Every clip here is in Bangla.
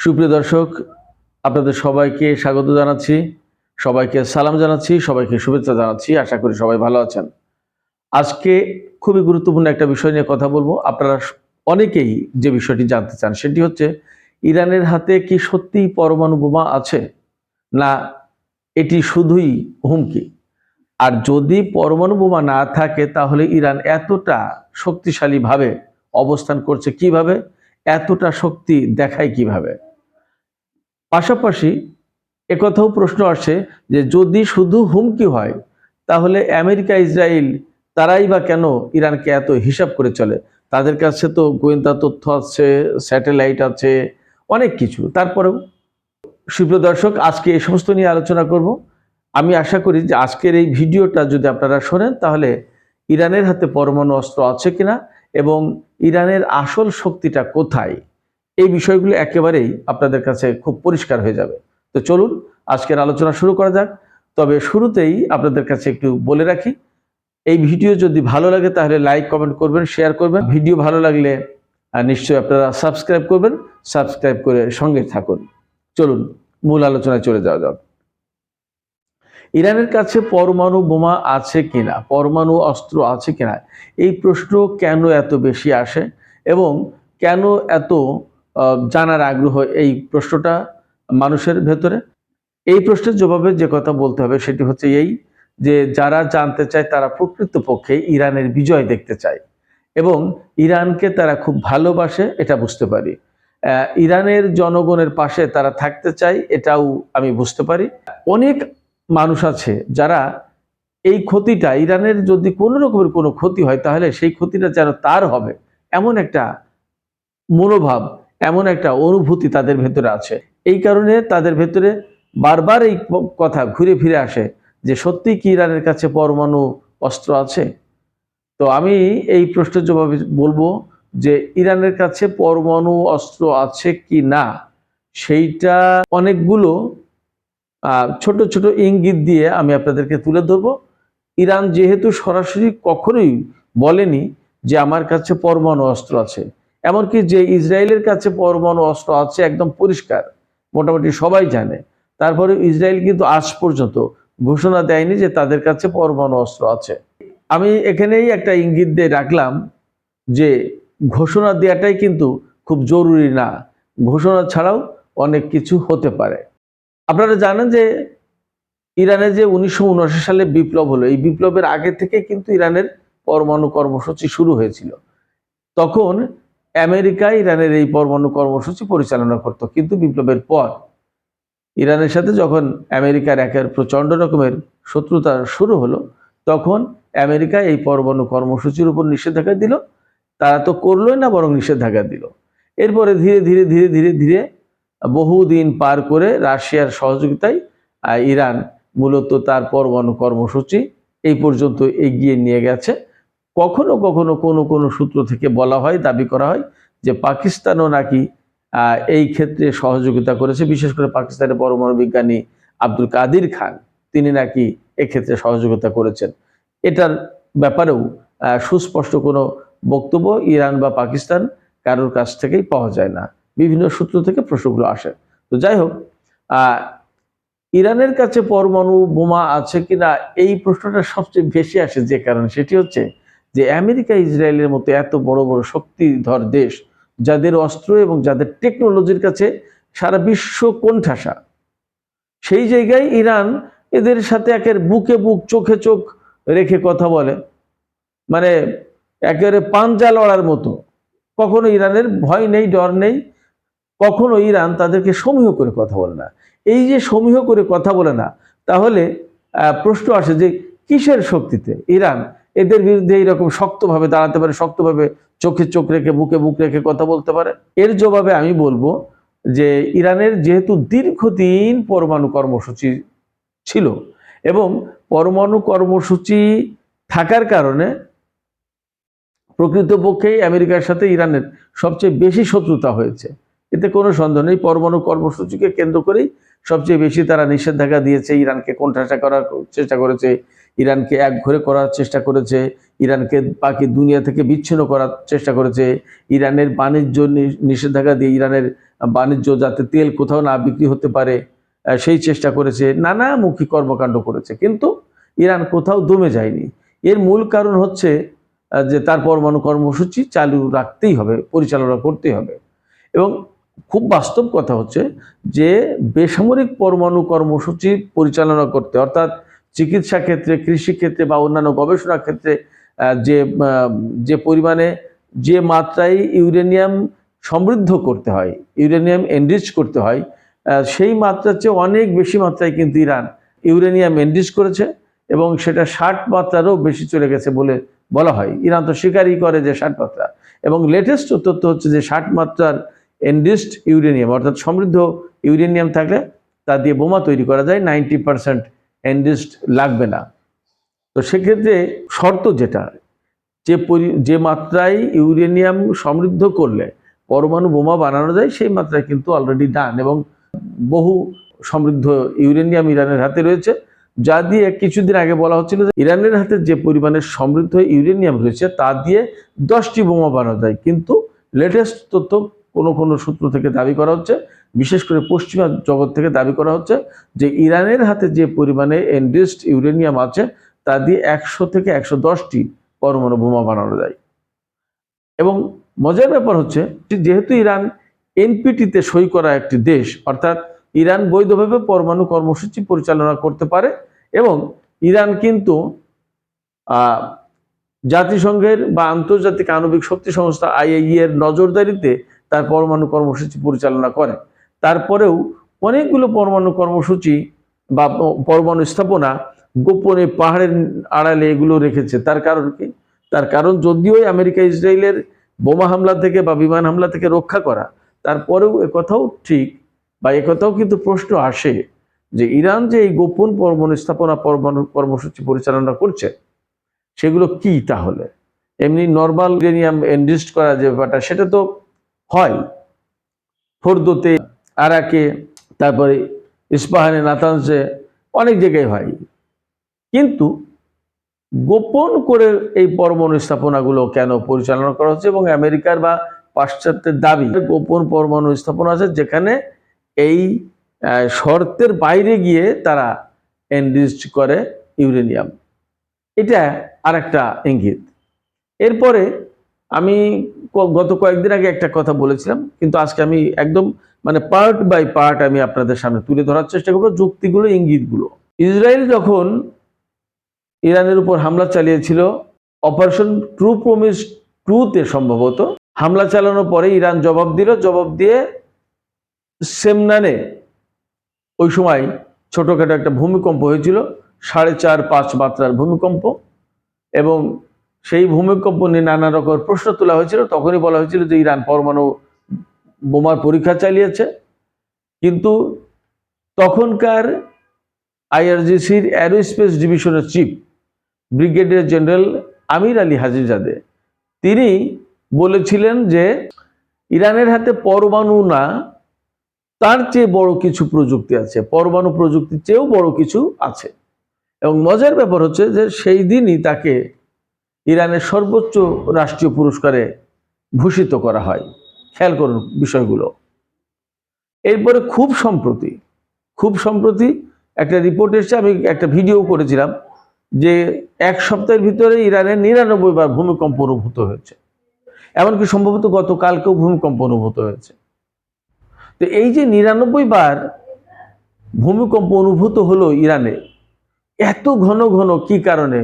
সুপ্রিয় দর্শক, আপনাদের সবাইকে স্বাগত জানাচ্ছি, সবাইকে সালাম জানাচ্ছি, সবাইকে শুভেচ্ছা জানাচ্ছি। আশা করি সবাই ভালো আছেন। আজকে খুবই গুরুত্বপূর্ণ একটা বিষয় নিয়ে কথা বলবো। আপনারা অনেকেই যে বিষয়টি জানতে চান সেটি হচ্ছে, ইরানের হাতে কি সত্যিই পরমাণু বোমা আছে, না এটি শুধুই হুমকি? আর যদি পরমাণু বোমা না থাকে তাহলে ইরান এতটা শক্তিশালীভাবে অবস্থান করছে কিভাবে, এতটা শক্তি দেখায় কিভাবে? পাশাপাশি একথাও প্রশ্ন আসে যে যদি শুধু হুমকি হয় তাহলে আমেরিকা ইসরায়েল তারাই বা কেন ইরানকে এত হিসাব করে চলে? তাদের কাছে তো গোয়েন্দা তথ্য আছে, স্যাটেলাইট আছে, অনেক কিছু। তারপরেও সুপ্রিয় দর্শক, আজকে এই সমস্ত নিয়ে আলোচনা করব। আমি আশা করি যে আজকের এই ভিডিওটা যদি আপনারা শোনেন তাহলে ইরানের হাতে পরমাণু অস্ত্র আছে কিনা এবং ইরানের আসল শক্তিটা কোথায়, এই বিষয়গুলো একেবারেই আপনাদের কাছে খুব পরিষ্কার হয়ে যাবে। তো চলুন আজকের আলোচনা শুরু করা যাক। তবে শুরুতেই আপনাদের কাছে একটু বলে রাখি, এই ভিডিও যদি ভালো লাগে তাহলে লাইক, কমেন্ট করবেন, শেয়ার করবেন। ভিডিও ভালো লাগলে নিশ্চয়ই আপনারা সাবস্ক্রাইব করবেন, সাবস্ক্রাইব করে সঙ্গে থাকুন। চলুন মূল আলোচনায় চলে যাওয়া যাক। ইরানের কাছে পরমাণু বোমা আছে কিনা, পরমাণু অস্ত্র আছে কিনা, এই প্রশ্ন কেন এত বেশি আসে এবং কেন এত জানার আগ্রহ এই প্রশ্নটা মানুষের ভেতরে? এই প্রশ্নের জবাবে যে কথা বলতে হবে সেটি হচ্ছে এই, যে যারা জানতে চায় তারা প্রকৃতপক্ষে ইরানের বিজয় দেখতে চায় এবং ইরানকে তারা খুব ভালোবাসে, এটা বুঝতে পারি। ইরানের জনগণের পাশে তারা থাকতে চায়, এটাও আমি বুঝতে পারি। অনেক মানুষ আছে যারা এই ক্ষতিটা, ইরানের যদি কোনো রকমের কোনো ক্ষতি হয় তাহলে সেই ক্ষতিটা যেন তার হবে, এমন একটা মনোভাব, এমন একটা অনুভূতি তাদের ভেতরে আছে। এই কারণে তাদের ভেতরে বারবার এই কথা ঘুরে ফিরে আসে যে সত্যি কি ইরানের কাছে পরমাণু অস্ত্র আছে? তো আমি এই প্রশ্নের জবাবে বলবো যে ইরানের কাছে পরমাণু অস্ত্র আছে কি না সেইটা অনেকগুলো ছোট ছোট ইঙ্গিত দিয়ে আমি আপনাদেরকে তুলে ধরবো। ইরান যেহেতু সরাসরি কখনোই বলেনি যে আমার কাছে পরমাণু অস্ত্র আছে, এমনকি যে ইসরায়েলের কাছে পরমাণু অস্ত্র আছে একদম পরিষ্কার, মোটামুটি সবাই জানে। তারপরে ইসরায়েল কিন্তু আজ পর্যন্ত ঘোষণা দেয়নি যে তাদের কাছে পরমাণু অস্ত্র আছে। আমি এখানেই একটা ইঙ্গিত দিয়ে রাখলাম যে ঘোষণা দেওয়াটাই কিন্তু খুব জরুরি না, ঘোষণা ছাড়াও অনেক কিছু হতে পারে। আপনারা জানেন যে ইরানে যে 1979 সালে বিপ্লব হলো, এই বিপ্লবের আগে থেকে কিন্তু ইরানের পরমাণু কর্মসূচি শুরু হয়েছিল। তখন আমেরিকা ইরানের এই পরমাণু কর্মসূচি পরিচালনা করত, কিন্তু বিপ্লবের পর ইরানের সাথে যখন আমেরিকার একের প্রচণ্ড রকমের শত্রুতা শুরু হলো, তখন আমেরিকা এই পরমাণু কর্মসূচির উপর নিষেধাজ্ঞা দিল। তারা তো করলোই না, বরং নিষেধাজ্ঞা দিল। এরপরে ধীরে ধীরে ধীরে ধীরে ধীরে বহুদিন পার করে রাশিয়ার সহযোগিতায় ইরান মূলত তার পরমাণু কর্মসূচি এই পর্যন্ত এগিয়ে নিয়ে গেছে। কখনো কখনো কোনো কোনো সূত্র থেকে বলা হয়, দাবি করা হয় যে পাকিস্তানও নাকি এই ক্ষেত্রে সহযোগিতা করেছে। বিশেষ করে পাকিস্তানের পরমাণু বিজ্ঞানী আব্দুল কাদির খান, তিনি নাকি এক্ষেত্রে সহযোগিতা করেছেন। এটার ব্যাপারেও সুস্পষ্ট কোনো বক্তব্য ইরান বা পাকিস্তান কারোর কাছ থেকেই পাওয়া যায় না, বিভিন্ন সূত্র থেকে প্রশ্নগুলো আসে। তো যাই হোক, ইরানের কাছে পরমাণু বোমা আছে কিনা এই প্রশ্নটা সবচেয়ে বেশি আসে যে কারণে, সেটি হচ্ছে যে আমেরিকা ইসরায়েলের মতো এত বড় বড় শক্তিধর দেশ, যাদের অস্ত্র এবং যাদের টেকনোলজির কাছে সারা বিশ্ব কোণঠাসা, সেই জায়গায় ইরান এদের সাথে একের বুকে বুক, চোখে চোখ রেখে কথা বলে, মানে একেবারে পাঞ্জা লড়ার মতো। কখনো ইরানের ভয় নেই, ডর নেই, কখনো ইরান তাদেরকে সমীহ করে কথা বলে না। এই যে সমীহ করে কথা বলে না, তাহলে প্রশ্ন আসে যে কিসের শক্তিতে ইরান এদের বিরুদ্ধে এইরকম শক্তভাবে দাঁড়াতে পারে, শক্তভাবে চোখে চোখ রেখে বুকে বুক রেখে কথা বলতে পারে? এর জবাবে আমি বলবো যে ইরানের যেহেতু দীর্ঘদিন পরমাণু কর্মসূচি ছিল এবং পরমাণু কর্মসূচি থাকার কারণে প্রকৃতপক্ষেই আমেরিকার সাথে ইরানের সবচেয়ে বেশি শত্রুতা হয়েছে, এতে কোনো সন্দেহ নেই। পরমাণু কর্মসূচিকে কেন্দ্র করেই সবচেয়ে বেশি তারা নিষেধাজ্ঞা দিয়েছে, ইরানকে কোণঠাসা করার চেষ্টা করেছে, ইরানকে একঘরে করার চেষ্টা করেছে, ইরানকে বাকি দুনিয়া থেকে বিচ্ছিন্ন করার চেষ্টা করেছে, ইরানের বাণিজ্য নিষেধাজ্ঞা দিয়ে ইরানের বাণিজ্য যাতে তেল কোথাও না বিক্রি হতে পারে সেই চেষ্টা করেছে, নানামুখী কর্মকাণ্ড করেছে, কিন্তু ইরান কোথাও দমে যায়নি। এর মূল কারণ হচ্ছে যে তার পরমাণু কর্মসূচি চালু রাখতেই হবে, পরিচালনা করতেই হবে। এবং খুব বাস্তব কথা হচ্ছে যে বেসামরিক পরমাণু কর্মসূচি পরিচালনা করতে, অর্থাৎ চিকিৎসা ক্ষেত্রে, কৃষি ক্ষেত্রে বা অন্যান্য গবেষণা ক্ষেত্রে যে যে পরিমাণে, যে মাত্রায় ইউরেনিয়াম সমৃদ্ধ করতে হয়, ইউরেনিয়াম এনরিচ করতে হয়, সেই মাত্রার চেয়ে অনেক বেশি মাত্রায় কিন্তু ইরান ইউরেনিয়াম এনরিচ করেছে এবং সেটা 60 মাত্রারও বেশি চলে গেছে বলে বলা হয়। ইরান তো স্বীকারই করে যে 60 মাত্রা, এবং লেটেস্ট তথ্য হচ্ছে যে 60 মাত্রার এনরিচড ইউরেনিয়াম, অর্থাৎ সমৃদ্ধ ইউরেনিয়াম থাকলে তা দিয়ে বোমা তৈরি করা যায়, 90% এনরিচড লাগবে না। তো সেক্ষেত্রে শর্ত যেটা, যে মাত্রায় ইউরেনিয়াম সমৃদ্ধ করলে পরমাণু বোমা বানানো যায় সেই মাত্রায় কিন্তু অলরেডি ডান, এবং বহু সমৃদ্ধ ইউরেনিয়াম ইরানের হাতে রয়েছে, যা দিয়ে কিছুদিন আগে বলা হচ্ছিল যে ইরানের হাতে যে পরিমাণে সমৃদ্ধ ইউরেনিয়াম রয়েছে তা দিয়ে 10টি বোমা বানানো যায়। কিন্তু লেটেস্ট তথ্য কোনো সূত্র থেকে দাবি করা হচ্ছে, বিশেষ করে পশ্চিমা জগৎ থেকে দাবি করা হচ্ছে যে ইরানের হাতে যে পরিমাণে এনরিচড ইউরেনিয়াম আছে তা দিয়ে 100 থেকে 110টি পরমাণু বোমা বানানো যায়। এবং মজার ব্যাপার হচ্ছে যেহেতু ইরান এনপিটিতে সই করা একটি দেশ, অর্থাৎ ইরান বৈধভাবে পরমাণু কর্মসূচি পরিচালনা করতে পারে, এবং ইরান কিন্তু জাতিসংঘের বা আন্তর্জাতিক আণবিক শক্তি সংস্থা আইএইএ এর নজরদারিতে তার পরমাণু কর্মসূচি পরিচালনা করে। তারপরেও অনেকগুলো পরমাণু কর্মসূচি বা পরমাণু স্থাপনা গোপনে পাহাড়ের আড়ালে এগুলো রেখেছে। তার কারণ কি? তার কারণ যদিও আমেরিকা ইসরায়েলের বোমা হামলা থেকে বা বিমান হামলা থেকে রক্ষা করা, তারপরেও একথাও ঠিক বা একথাও কিন্তু প্রশ্ন আসে যে ইরান যে এই গোপন পরমাণু স্থাপনা, পরমাণু কর্মসূচি পরিচালনা করছে সেগুলো কি? তাহলে এমনি নর্মাল ইউরেনিয়াম এনরিচড করা যে ব্যাপারটা সেটা তো হয় ফোর্দোতে, আরাকে, তারপরে ইস্পাহানে, নাতানসে, অনেক জায়গায় হয়, কিন্তু গোপন করে এই পরমাণু স্থাপনাগুলো কেন পরিচালনা করা হচ্ছে? এবং আমেরিকার বা পাশ্চাত্যের দাবি গোপন পরমাণু স্থাপনা আছে যেখানে এই শর্তের বাইরে গিয়ে তারা এনরিচড করে ইউরেনিয়াম। এটা আরেকটা ইঙ্গিত। এরপরে আমি গত কয়েকদিন আগে একটা কথা বলেছিলাম, কিন্তু আজকে আমি একদম পার্ট বাই পার্ট আমি আপনাদের সামনে তুলে ধরার চেষ্টা করবো যুক্তিগুলো, ইঙ্গিতগুলো। ইসরায়েল যখন ইরানের উপর হামলা চালিয়েছিল অপারেশন ট্রু প্রমিস 2-তে, সম্ভবত হামলা চালানোর পরে ইরান জবাব দিল। জবাব দিয়ে সেমনানে ওই সময় ছোটখাটো একটা ভূমিকম্প হয়েছিল, 4.5-5 মাত্রার ভূমিকম্প, এবং সেই ভূমিকম্প নিয়ে নানা রকম প্রশ্ন তোলা হয়েছিল। তখনই বলা হয়েছিল যে ইরান পরমাণু বোমার পরীক্ষা চালিয়েছে। কিন্তু তখনকার আইআরজিসির অ্যারোস্পেস ডিভিশনের চিফ ব্রিগেডিয়ার জেনারেল আমির আলী হাজিজাদে তিনি বলেছিলেন যে ইরানের হাতে পরমাণু না, তার চেয়ে বড় কিছু প্রযুক্তি আছে, পরমাণু প্রযুক্তির চেয়েও বড় কিছু আছে। এবং মজার ব্যাপার হচ্ছে যে সেই দিনই তাকে ইরানের সর্বোচ্চ রাষ্ট্রীয় পুরস্কারে ভূষিত করা হয়। খেয়াল করুন বিষয়গুলো। এরপরে খুব সম্প্রতি একটা রিপোর্ট এসেছে, আমি একটা ভিডিও করেছিলাম যে 1 সপ্তাহের ভিতরে ইরানের 99 বার ভূমিকম্প অনুভূত হয়েছে, এমনকি সম্ভবত গতকালকেও ভূমিকম্প অনুভূত হয়েছে। তো এই যে 99 বার ভূমিকম্প অনুভূত হলো ইরানে, এত ঘন ঘন কি কারণে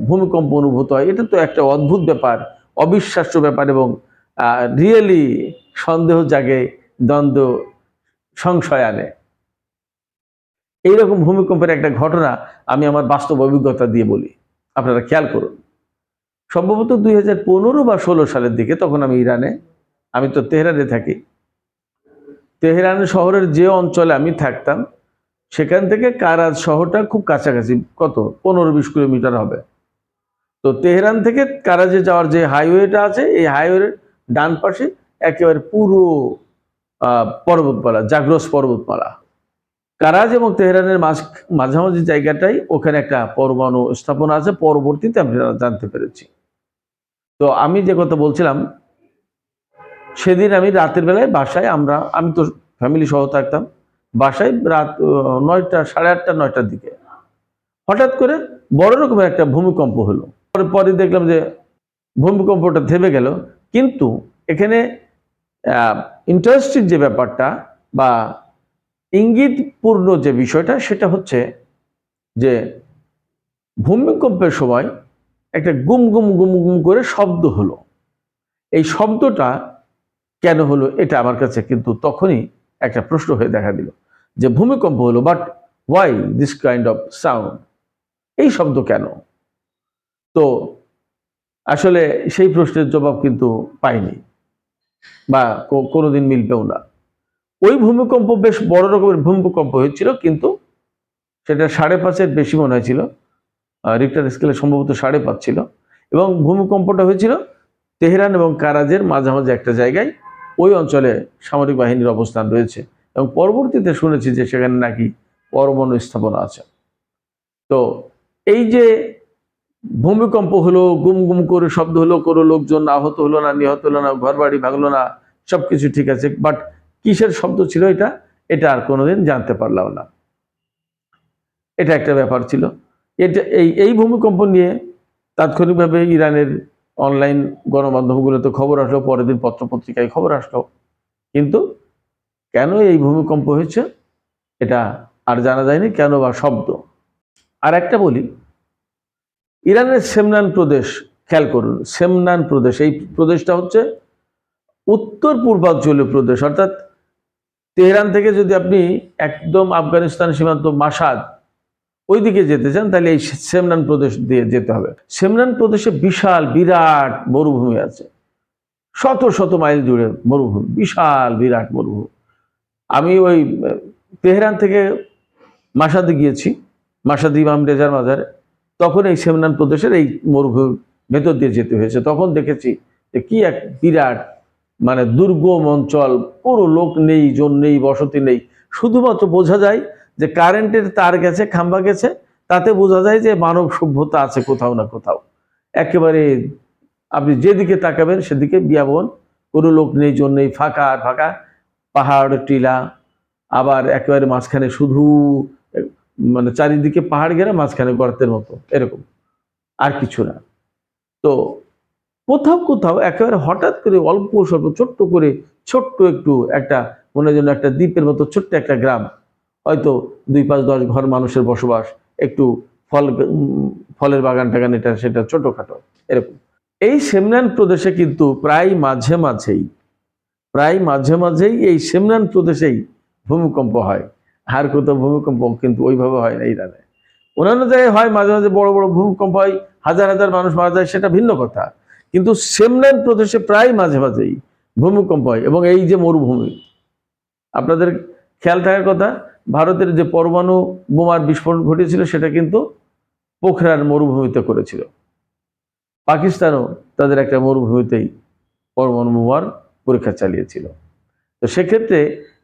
ভূমিকম্প অনুভূত হয়? এটা তো একটা অদ্ভুত ব্যাপার, অবিশ্বাস্য ব্যাপার, এবং রিয়েলি সন্দেহ জাগে, দ্বন্দ্ব, সংশয় আনে। এইরকম ভূমিকম্পের একটা ঘটনা আমি আমার বাস্তব অভিজ্ঞতা দিয়ে বলি, আপনারা খেয়াল করুন। সম্ভবত 2015 বা 16 সালের দিকে, তখন আমি ইরানে, আমি তো তেহরানে থাকি, তেহরান শহরের যে অঞ্চলে আমি থাকতাম সেখান থেকে কারাজ শহরটা খুব কাছাকাছি, কত 15-20 কিলোমিটার হবে। তো তেহরান থেকে কারাজে যাওয়ার যে হাইওয়েটা আছে, এই হাইওয়ের ডান পাশে একেবারে পুরো পর্বতমালা, জাগ্রস পর্বতমালা। কারাজ এবং তেহরানের মাঝামাঝি জায়গাটাই ওখানে একটা পরমাণু স্থাপনা আছে, পরবর্তীতে আমরা জানতে পেরেছি। তো আমি যে কথা বলছিলাম, সেদিন আমি রাতের বেলায় বাসায় আমি তো ফ্যামিলি সহ থাকতাম, বাসায় রাত 9টা, 8:30, 9টার দিকে হঠাৎ করে বড় রকমের একটা ভূমিকম্প হলো। পরে দেখলাম যে ভূমিকম্পটা থেমে গেল, কিন্তু এখানে ইন্টারেস্টিং যে ব্যাপারটা বা ইঙ্গিতপূর্ণ যে বিষয়টা, সেটা হচ্ছে যে ভূমিকম্পের সময় একটা গুম গুম গুম গুম করে শব্দ হলো। এই শব্দটা কেন হলো, এটা আমার কাছে কিন্তু তখনই একটা প্রশ্ন হয়ে দেখা দিল যে ভূমিকম্প হলো, but why this kind of sound, এই শব্দ কেন? তো আসলে সেই প্রশ্নের জবাব কিন্তু পাইনি, বা কোনোদিন মিলবেও না। ওই ভূমিকম্প বেশ বড় রকমের ভূমিকম্প হয়েছিল, কিন্তু সেটা 5.5-এর বেশি মনে হয়েছিল, রিক্টার স্কেলে সম্ভবত 5.5 ছিল, এবং ভূমিকম্পটা হয়েছিল তেহরান এবং কারাজের মাঝামাঝি একটা জায়গায়। ওই অঞ্চলে সামরিক বাহিনীর অবস্থান রয়েছে, এবং পরবর্তীতে শুনেছি যে সেখানে নাকি পরমাণু স্থাপনা আছে। তো এই যে ভূমিকম্প হলো, গুম গুম করে শব্দ হলো, কোনো লোকজন আহত হলো না, নিহত হলো না, ঘর বাড়ি ভাঙলো না, সবকিছু ঠিক আছে, বাট কিসের শব্দ ছিল এটা আর কোনোদিন জানতে পারলাম না। এটা একটা ব্যাপার ছিল। এটা এই ভূমিকম্প নিয়ে তাৎক্ষণিকভাবে ইরানের অনলাইন গণমাধ্যমগুলোতে খবর আসলো, পরের দিন পত্রপত্রিকায় খবর আসলো, কিন্তু কেন এই ভূমিকম্প হয়েছে এটা আর জানা যায়নি, কেন বা শব্দ। আর একটা বলি, ইরানের সেমনান প্রদেশ খেয়াল করুন, সেমনান প্রদেশ, এই প্রদেশটা হচ্ছে উত্তর পূর্বাঞ্চলীয় প্রদেশ, অর্থাৎ তেহরান থেকে যদি আপনি একদম আফগানিস্তান সীমান্ত মাসাদ ওইদিকে যেতে চান, তাহলে এই সেমনান প্রদেশ দিয়ে যেতে হবে। সেমনান প্রদেশে বিশাল বিরাট মরুভূমি আছে, শত শত মাইল জুড়ে মরুভূমি, বিশাল বিরাট মরুভূমি। আমি ওই তেহরান থেকে মাসাদে গিয়েছি, মাসাদ ইমাম রেজার মাজারে, তখন এই সেমনান প্রদেশের এই মরুভূমির ভেতর দিয়ে যেতে হয়েছে। তখন দেখেছি যে কি এক বিরাট, মানে দুর্গম অঞ্চল, পুরো লোক নেই, জন নেই, বসতি নেই, শুধুমাত্র বোঝা যায় যে কারেন্টের তার গেছে, খাম্বা গেছে, তাতে বোঝা যায় যে মানব সভ্যতা আছে কোথাও না কোথাও। একেবারে আপনি যেদিকে তাকাবেন সেদিকে বিয়াবন, কোনো লোক নেই, জন নেই, ফাঁকা আর ফাঁকা, পাহাড় টিলা, আবার একেবারে মাঝখানে শুধু মানে চারিদিকে পাহাড় ঘেরা, মাঝখানে গর্তের মতো, এরকম, আর কিছু না। তো কোথাও কোথাও একেবারে হঠাৎ করে অল্প স্বল্প ছোট্ট করে, ছোট্ট একটু একটা, মনে যেন একটা দ্বীপের মতো ছোট্ট একটা গ্রাম, হয়তো 2-5-10 ঘর মানুষের বসবাস, একটু ফলের বাগান টাগান, এটা সেটা ছোটখাটো, এরকম। এই সেমনান প্রদেশে কিন্তু প্রায় মাঝে মাঝেই এই সেমনান প্রদেশেই ভূমিকম্প হয়। আর কোথাও ভূমিকম্প কিন্তু ওইভাবে হয় না ইরানে। অন্যান্য জায়গায় হয়, মাঝে মাঝে বড় বড় ভূমিকম্প হয়, হাজার হাজার মানুষ মারা যায়, সেটা ভিন্ন কথা, কিন্তু সেমনান প্রদেশে প্রায় মাঝে মাঝেই ভূমিকম্প হয়। এবং এই যে মরুভূমি, আপনাদের খেয়াল থাকার কথা, ভারতের যে পরমাণু বোমার বিস্ফোরণ ঘটেছিল সেটা কিন্তু পোখরার মরুভূমিতে করেছিল। পাকিস্তানও তাদের একটা মরুভূমিতেই পরমাণু বোমার পরীক্ষা চালিয়েছিল। তো সেক্ষেত্রে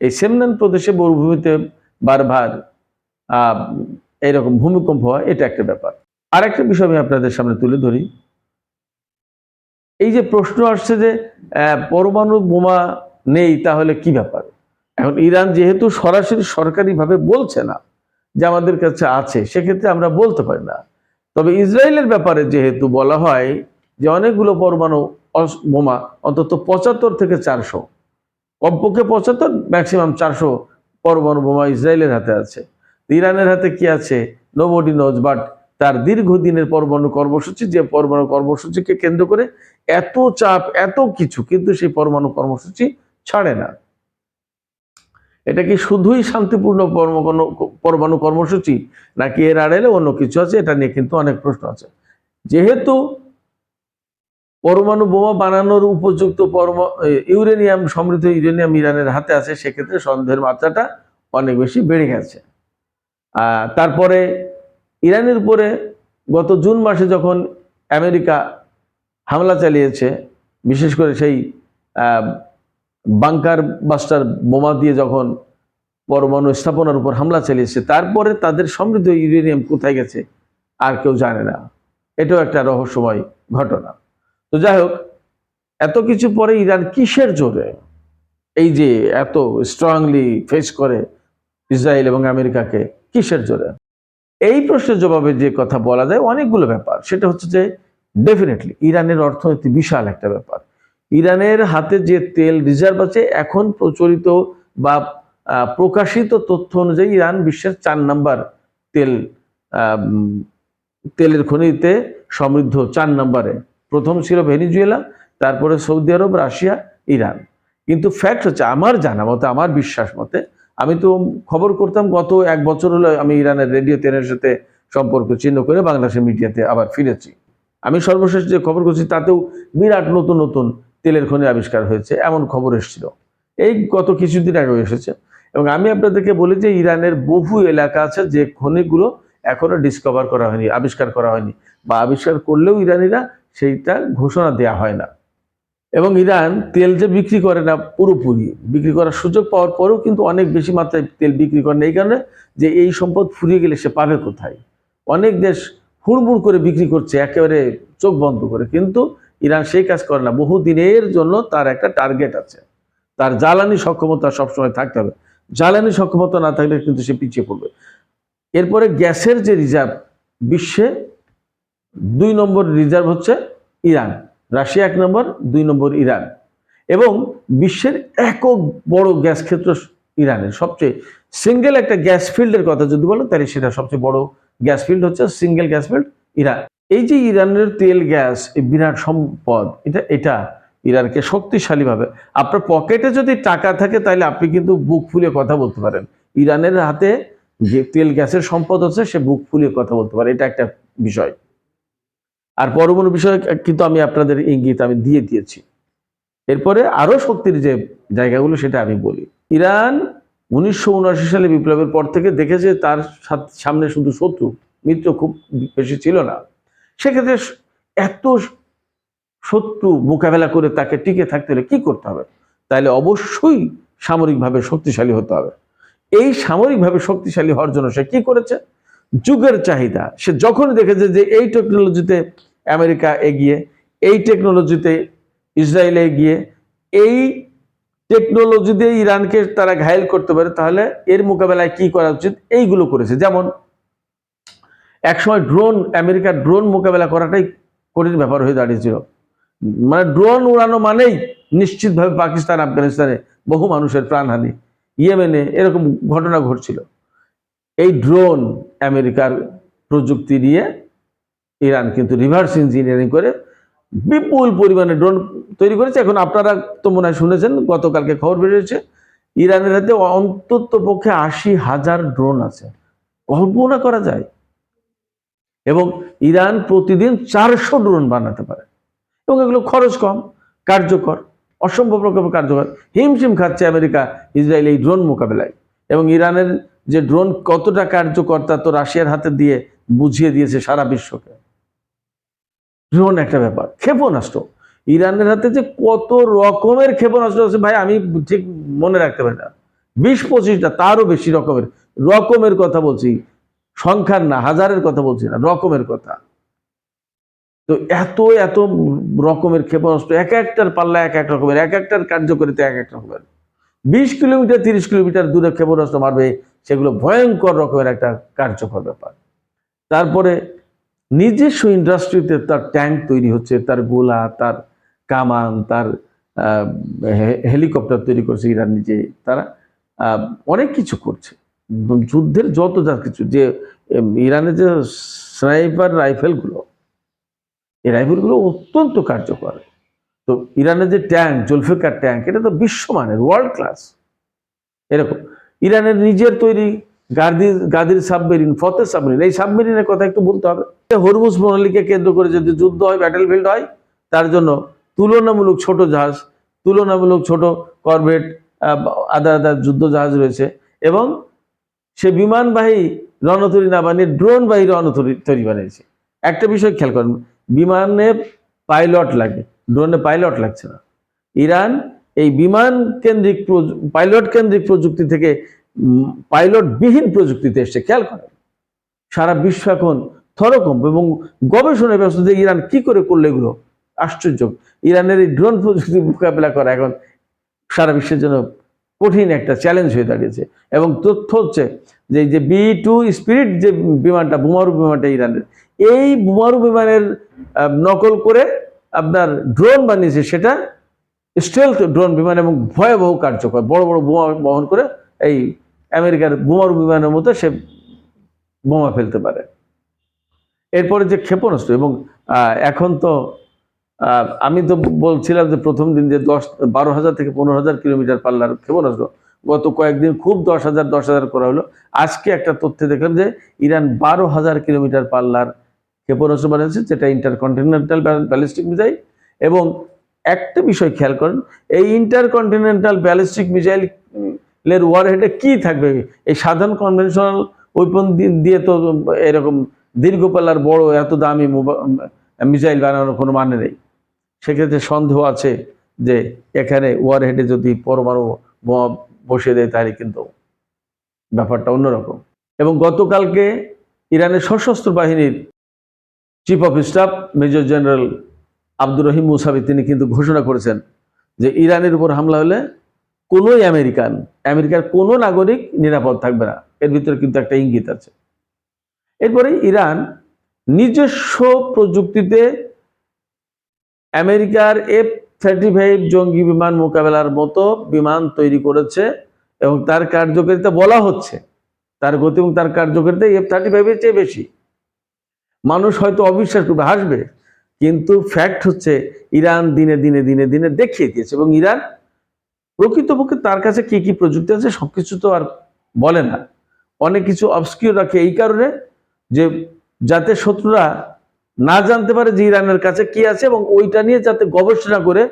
এই সেমনান প্রদেশে মরুভূমিতে বারবার এইরকম ভূমিকম্প হয়, এটা একটা ব্যাপার। আর একটা বিষয় আমি আপনাদের সামনে তুলে ধরি, এই যে প্রশ্ন আসছে যে পরমাণু বোমা নেই, তাহলে কি ব্যাপার? এখন ইরান যেহেতু সরাসরি সরকারিভাবে বলছে না যে আমাদের কাছে আছে, সেক্ষেত্রে আমরা বলতে পারি না। তবে ইসরায়েলের ব্যাপারে যেহেতু বলা হয় যে অনেকগুলো পরমাণু বোমা, অন্তত 75 থেকে 400, কমপক্ষে 75, ম্যাক্সিমাম 400 পরমাণু বোমা ইসরায়েলের হাতে আছে। ইরানের হাতে কি আছে নোবডি নোজ, বাট তার দীর্ঘদিনের পরমাণু কর্মসূচি, যে পরমাণু কর্মসূচিকে কেন্দ্র করে এত চাপ, এত কিছু, কিন্তু সেই পরমাণু কর্মসূচি ছাড়ে না। এটা কি শুধুই শান্তিপূর্ণ পরমাণু কর্মসূচি, নাকি এর আড়ালে অন্য কিছু আছে? এটা নিয়ে কিন্তু অনেক প্রশ্ন আছে। যেহেতু পরমাণু বোমা বানানোর উপযুক্ত ইউরেনিয়াম, সমৃদ্ধ ইউরেনিয়াম ইরানের হাতে আছে, সেক্ষেত্রে সন্দেহের মাত্রাটা অনেক বেশি বেড়ে গেছে। তারপরে ইরানের উপরে গত জুন মাসে যখন আমেরিকা হামলা চালিয়েছে, বিশেষ করে সেই বাংকার বাস্টার বোমা দিয়ে যখন পরমাণু স্থাপনার উপর হামলা চালিয়েছে, তারপরে তাদের সমৃদ্ধ ইউরেনিয়াম কোথায় গেছে আর কেউ জানে না। এটাও একটা রহস্যময় ঘটনা। তো যাই হোক, এত কিছু পরে ইরান কিসের জোরে এই যে এত স্ট্রংলি ফেস করে ইসরায়েল এবং আমেরিকাকে, কিসের জোরে? এই প্রশ্নের জবাবে যে কথা বলা যায় অনেকগুলো ব্যাপার। সেটা হচ্ছে যে ডেফিনেটলি ইরানের অর্থনীতি বিশাল একটা ব্যাপার। ইরানের হাতে যে তেল রিজার্ভ আছে, এখন প্রচলিত বা প্রকাশিত তথ্য অনুযায়ী ইরান বিশ্বের 4 নাম্বার তেল তেলের খনিতে সমৃদ্ধ, 4 নম্বরে। প্রথম ছিল ভেনিজুয়েলা, তারপরে সৌদি আরব, রাশিয়া, ইরান। কিন্তু ফ্যাক্ট হচ্ছে, আমার জানা মতে, আমার বিশ্বাস মতে, আমি তো খবর করতাম, গত 1 বছর হলো আমি ইরানের রেডিও তেলের সাথে সম্পর্ক ছিন্ন করে বাংলাদেশের মিডিয়াতে আবার ফিরেছি। আমি সর্বশেষ যে খবর করছি তাতেও বিরাট নতুন নতুন তেলের খনি আবিষ্কার হয়েছে, এমন খবর এসেছিল, এই গত কিছুদিন আগে এসেছে। এবং আমি আপনাদেরকে বলি যে ইরানের বহু এলাকা আছে যে খনিগুলো এখনো ডিসকভার করা হয়নি, আবিষ্কার করা হয়নি, বা আবিষ্কার করলেও ইরানিরা সেইটা ঘোষণা দেয়া হয় না। এবং ইরান তেল যে বিক্রি করে না, পুরোপুরি বিক্রি করার সুযোগ পাওয়ার পরেও কিন্তু অনেক বেশি মাত্রায় তেল বিক্রি করে না, এই কারণে যে এই সম্পদ ফুরিয়ে গেলে সে পাবে কোথায়। অনেক দেশ হুড়মুড় করে বিক্রি করছে একেবারে চোখ বন্ধ করে, কিন্তু ইরান সেই কাজ করে না। বহু দিনের জন্য তার একটা টার্গেট আছে, তার জ্বালানি সক্ষমতা সবসময় থাকতে হবে। জ্বালানি সক্ষমতা না থাকলে কিন্তু সে পিছিয়ে পড়বে। এরপরে গ্যাসের যে রিজার্ভ, বিশ্বে 2 নম্বর রিজার্ভ হচ্ছে ইরান, রাশিয়া 1 নম্বর, 2 নম্বর ইরান। এবং বিশ্বের একক বড় গ্যাস ক্ষেত্র ইরানের, সবচেয়ে সিঙ্গেল একটা গ্যাস ফিল্ডের কথা যদি বলেন, তাহলে সেটা সবচেয়ে বড় গ্যাস ফিল্ড হচ্ছে সিঙ্গেল গ্যাস ফিল্ড ইরান। এই যে ইরানের তেল গ্যাস, এই বিরাট সম্পদ, এটা ইরানকে শক্তিশালীভাবে, আপনার পকেটে যদি টাকা থাকে তাহলে আপনি কিন্তু বুক ফুলিয়ে কথা বলতে পারেন। ইরানের হাতে যে তেল গ্যাসের সম্পদ আছে, সে বুক ফুলিয়ে কথা বলতে পারে, এটা একটা বিষয়। আর পরমাণু বিষয় কিন্তু আমি আপনাদের ইঙ্গিত আমি দিয়ে দিয়েছি। এরপরে আরো শক্তির যে জায়গাগুলো সেটা আমি বলি। ইরান 1979 সালে বিপ্লবের পর থেকে দেখেছে তার সামনে শুধু শত্রু, মিত্র খুব বেশি ছিল না। সেক্ষেত্রে এত শত্রু মোকাবেলা করে তাকে টিকে থাকতে হলে কি করতে হবে? তাহলে অবশ্যই সামরিকভাবে শক্তিশালী হতে হবে। এই সামরিকভাবে শক্তিশালী হওয়ার জন্য সে কি করেছে? যুগের চাহিদা, সে যখন দেখেছে যে এই টেকনোলজিতে আমেরিকা এগিয়ে, এই টেকনোলজিতে ইসরায়েল এগিয়ে, এই টেকনোলজিতে ইরানকে তারা ঘায়েল করতে পারে, তাহলে এর মোকাবেলায় কি করা উচিত, এইগুলো করেছে। যেমন একসময় ড্রোন, আমেরিকার ড্রোন মোকাবেলা করাটাই কঠিন ব্যাপার হয়ে দাঁড়িয়েছিল। মানে ড্রোন উড়ানো মানেই নিশ্চিতভাবে পাকিস্তান, আফগানিস্তানে বহু মানুষের প্রাণহানি, ইয়েমেনে এরকম ঘটনা ঘটছিল। এই ড্রোন আমেরিকার প্রযুক্তি দিয়ে ইরান কিন্তু রিভার্স ইঞ্জিনিয়ারিং করে বিপুল পরিমাণে ড্রোন তৈরি করেছে। এখন আপনারা তো মনে হয় শুনেছেন, গতকালকে খবর বেরিয়েছে ইরানের হাতে অন্তত পক্ষে 80,000 ড্রোন আছে। কল্পনা করা যায়? এবং ইরান প্রতিদিন 400 ড্রোন বানাতে পারে, এবং এগুলো খরচ কম, কার্যকর, অসম্ভব রকম কার্যকর। হিমশিম খাচ্ছে আমেরিকা, ইসরায়েল এই ড্রোন মোকাবেলায়। এবং ইরানের যে ড্রোন কতটা কার্যকর তা তো রাশিয়ার হাতে দিয়ে বুঝিয়ে দিয়েছে সারা বিশ্বকে। ড্রোন একটা ব্যাপার, ক্ষেপণাস্ত্র, ইরানের হাতে যে কত রকমের ক্ষেপণাস্ত্র আছে ভাই, আমি ঠিক মনে রাখতে পারি না। 20-25টা, তারও বেশি রকমের কথা বলছি, সংখ্যার না, হাজারের কথা বলছি না, রকমের কথা। তো এত এত রকমের ক্ষেপণাস্ত্র, এক একটার পাল্লা এক এক রকমের, এক একটার কার্যকারিতা এক এক রকমের। 20 কিলোমিটার 30 কিলোমিটার দূরে ক্ষেপণাস্ত্র মারবে, সেগুলো ভয়ঙ্কর রকমের একটা কার্যকর ব্যাপার। তারপরে নিজস্ব ইন্ডাস্ট্রিতে তার ট্যাঙ্ক তৈরি হচ্ছে, তার গোলা, তার কামান, তার হেলিকপ্টার তৈরি করছে ইরান নিজে। তারা অনেক কিছু করছে, যুদ্ধের যত যা কিছু, যে ইরানের যে স্নাইপার রাইফেলগুলো, এই রাইফেলগুলো অত্যন্ত কার্যকর। তো ইরানের যে ট্যাঙ্ক, জুলফিকার ট্যাঙ্ক, এটা তো বিশ্বমানের, ওয়ার্ল্ড ক্লাস। এরকম ইরানের নিজের তৈরি গাদির সাবমেরিন, ফতেহ সাবমেরিন, এই সাবমেরিনের কথা একটু বলতে হবে। হরমুজ প্রণালীকে কেন্দ্র করে যদি যুদ্ধ হয়, ব্যাটেলফিল্ড হয়, তার জন্য তুলনামূলক ছোট জাহাজ, তুলনামূলক ছোট করভেট, আদা আদা যুদ্ধ জাহাজ রয়েছে। এবং সে বিমানবাহী রণতরী না বানিয়ে ড্রোনবাহী রণতরী বানিয়েছে। একটা বিষয় খেয়াল করেন, বিমানে পাইলট লাগে, ড্রোনে পাইলট লাগছে না। ইরান এই বিমান কেন্দ্রিক, পাইলট কেন্দ্রিক প্রযুক্তি থেকে পাইলটবিহীন প্রযুক্তিতে এসছে। খেয়াল করেন, সারা বিশ্ব এখন থরকম এবং গবেষণায় ব্যস্ত যে ইরান কি করে করলো এগুলো আশ্চর্য। ইরানের এই ড্রোন প্রযুক্তি মোকাবেলা করা এখন সারা বিশ্বের জন্য কঠিন একটা চ্যালেঞ্জ হয়ে দাঁড়িয়েছে। এবং তথ্য হচ্ছে যে যে B-2 স্পিরিট যে বিমানটা, বোমারু বিমানটা ইরানের, এই বোমারু বিমানের নকল করে আপনার ড্রোন বানিয়েছে, সেটা স্টেলথ ড্রোন বিমান এবং ভয়াবহ কার্যকর, বড় বড় বোমা বহন করে এই আমেরিকার বোমারু বিমানের মতো সে বোমা ফেলতে পারে। এরপরে যে ক্ষেপণাস্ত্র, এবং এখন তো আমি তো বলছিলাম যে প্রথম দিন যে 12,000 থেকে 15,000 কিলোমিটার পাল্লার ক্ষেপণাস্ত্র, গত কয়েকদিন খুব 10,000 করা হলো। আজকে একটা তথ্যে দেখলাম যে ইরান 12,000 কিলোমিটার পাল্লার ক্ষেপণাস্ত্র বানিয়েছে, যেটা ইন্টারকন্টিনেন্টাল ব্যালিস্টিক মিসাইল। এবং একটা বিষয় খেয়াল করেন, এই ইন্টারকন্টিনেন্টাল ব্যালিস্টিক মিসাইলের ওয়ারহেডে কি থাকবে? এই সাধারণ কনভেনশনাল ওয়েপন দিয়ে তো এরকম দীর্ঘ পাল্লার বড় এত দামি মিসাইল বানানোর কোনো মানে নেই। সেক্ষেত্রে সন্দেহ আছে যে এখানে ওয়ারহেডে যদি পরমাণু বোমা বসিয়ে দেয় তাহলে কিন্তু ব্যাপারটা অন্যরকম। এবং গতকালকে ইরানের সশস্ত্র বাহিনীর chief of staff major general Abdur Rahim মুসাবি তিনি কিন্তু ঘোষণা করেছেন যে ইরানের উপর হামলা হলে কোনোই আমেরিকার কোনো নাগরিক নিরাপদ থাকবে না। এর ভিতরে কিন্তু একটা ইঙ্গিত আছে। এরপরে ইরান নিজস্ব প্রযুক্তিতে আমেরিকার F-35 জঙ্গি বিমান মোকাবেলার মতো বিমান তৈরি করেছে এবং তার কার্যকারিতা বলা হচ্ছে, তার গতি এবং তার কার্যকারিতা F-35 এর চেয়ে বেশি। মানুষ হয়তো অবিশ্বাস করবে, হাসবে, কিন্তু ফ্যাক্ট হচ্ছে ইরান দিনে দিনে দিনে দিনে দেখিয়ে দিয়েছে। এবং ইরান প্রকৃতপক্ষে তার কাছে কি কি প্রযুক্তি আছে সবকিছু তো আর বলে না, অনেক কিছু অবস্কিউর রাখে, এই কারণে যে যাতে শত্রুরা না জানতে পারে যে ইরানের কাছে কি আছে, এবং ওইটা নিয়ে যাতে গবেষণা করে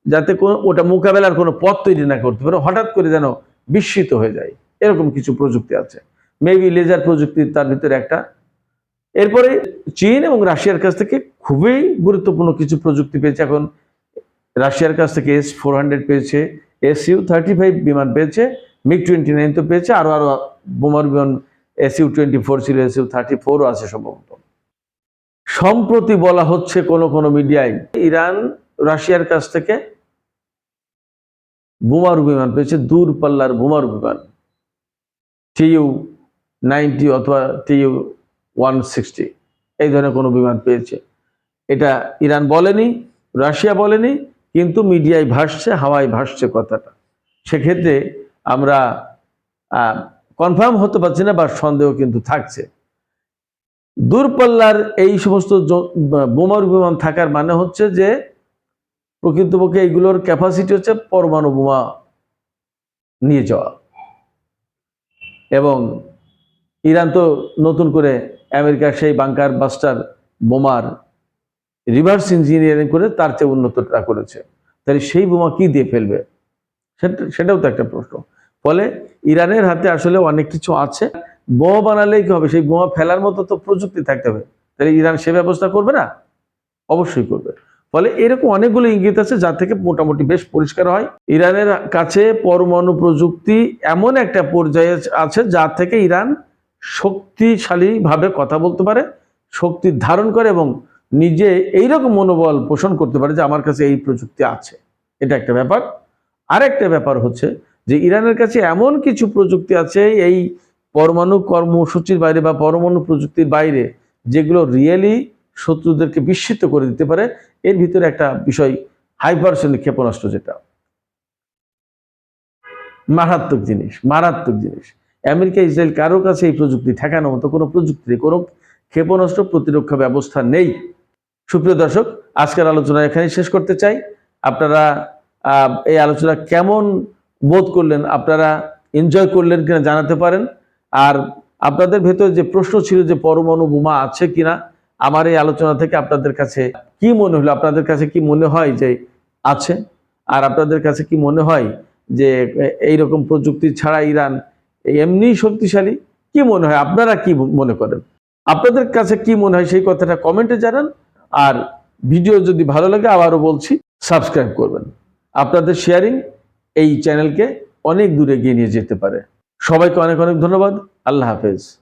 যাতে ওটা মোকাবেলার কোনো পথ তৈরি না করতে পারে, হঠাৎ করে যেন বিস্মিত হয়ে যায়, এরকম কিছু প্রযুক্তি আছে। মেবি লেজার প্রযুক্তি তার ভিতরে একটা। এরপরে চীন এবং রাশিয়ার কাছ থেকে খুবই গুরুত্বপূর্ণ কিছু প্রযুক্তি পেয়েছে। এখন রাশিয়ার কাছ থেকে S-400 পেয়েছে, Su-35 বিমান পেয়েছে, MiG-29 তো পেয়েছে, আরো বোমার বিমান Su-24 ছিল, Su-34ও আছে সম্ভবত। সম্প্রতি বলা হচ্ছে কোন কোন মিডিয়ায় ইরান রাশিয়ার কাছ থেকে বোমারু বিমান পেয়েছে, দূরপাল্লার বোমারু বিমান Tu-90 অথবা Tu-160 এই ধরনের কোনো বিমান পেয়েছে। এটা ইরান বলেনি, রাশিয়া বলেনি, কিন্তু মিডিয়ায় ভাসছে, হাওয়ায় ভাসছে কথাটা। সেক্ষেত্রে আমরা কনফার্ম হতে পারছি না, বা সন্দেহ কিন্তু থাকছে। দূরপাল্লার এই সমস্ত বোমারু বিমান থাকার মানে হচ্ছে যে প্রকৃতপক্ষে এইগুলোর ক্যাপাসিটি হচ্ছে পরমাণু বোমা নিয়ে যাওয়া। এবং ইরান তো নতুন করে আমেরিকার সেই বাংকার বাস্টার বোমার রিভার্স ইঞ্জিনিয়ারিং করে তার চেয়ে উন্নতটা করেছে। তাহলে সেই বোমা কি দিয়ে ফেলবে, সেটাও তো একটা প্রশ্ন। ফলে ইরানের হাতে আসলে অনেক কিছু আছে। বোমা বানালেই কি হবে? সেই বোমা ফেলার মতো তো প্রযুক্তি থাকতে হবে। তাহলে ইরান সে ব্যবস্থা করবে না? অবশ্যই করবে। ফলে এরকম অনেকগুলো ইঙ্গিত আছে যা থেকে মোটামুটি বেশ পরিষ্কার হয় ইরানের কাছে পরমাণু প্রযুক্তি এমন একটা পর্যায়ে আছে যা থেকে ইরান শক্তিশালীভাবে কথা বলতে পারে, শক্তি ধারণ করে এবং নিজে এইরকম মনোবল পোষণ করতে পারে যে আমার কাছে এই প্রযুক্তি আছে। এটা একটা ব্যাপার। আরেকটা ব্যাপার হচ্ছে যে ইরানের কাছে এমন কিছু প্রযুক্তি আছে এই পরমাণু কর্মসূচির বাইরে বা পরমাণু প্রযুক্তির বাইরে, যেগুলো রিয়েলি শত্রুদেরকে বিস্মিত করে দিতে পারে। এর ভিতরে একটা বিষয় হাইপারসনিক ক্ষেপণাস্ত্র, যেটা মারাত্মক জিনিস, মারাত্মক জিনিস। আমেরিকা ইসরায়েল কারো কাছে এই প্রযুক্তি ঠেকানোর মতো কোনো প্রযুক্তি নেই, কোনো ক্ষেপণাস্ত্র প্রতিরক্ষা ব্যবস্থা নেই। সুপ্রিয় দর্শক, আজকের আলোচনা এখানেই শেষ করতে চাই। আপনারা এই আলোচনা কেমন বোধ করলেন, আপনারা এনজয় করলেন কিনা জানাতে পারেন। আর আপনাদের ভেতর যে প্রশ্ন ছিল যে পরমাণু বোমা আছে কিনা, আমার এই আলোচনা থেকে আপনাদের কাছে কি মনে হলো? আপনাদের কাছে কি মনে হয় যে আছে? আর আপনাদের কাছে কি মনে হয় যে এইরকম প্রযুক্তি ছাড়া ইরান এমনি শক্তিশালী? কি মনে হয়, আপনারা কি মনে করেন? আপনাদের কাছে কি মনে হয় সেই কথাটা কমেন্টে জানান। আর ভিডিও যদি ভালো লাগে, আবারও বলছি, সাবস্ক্রাইব করবেন। আপনাদের শেয়ারিং এই চ্যানেলকে অনেক দূরে এগিয়ে নিয়ে যেতে পারে। সবাইকে অনেক অনেক ধন্যবাদ। আল্লাহ হাফেজ।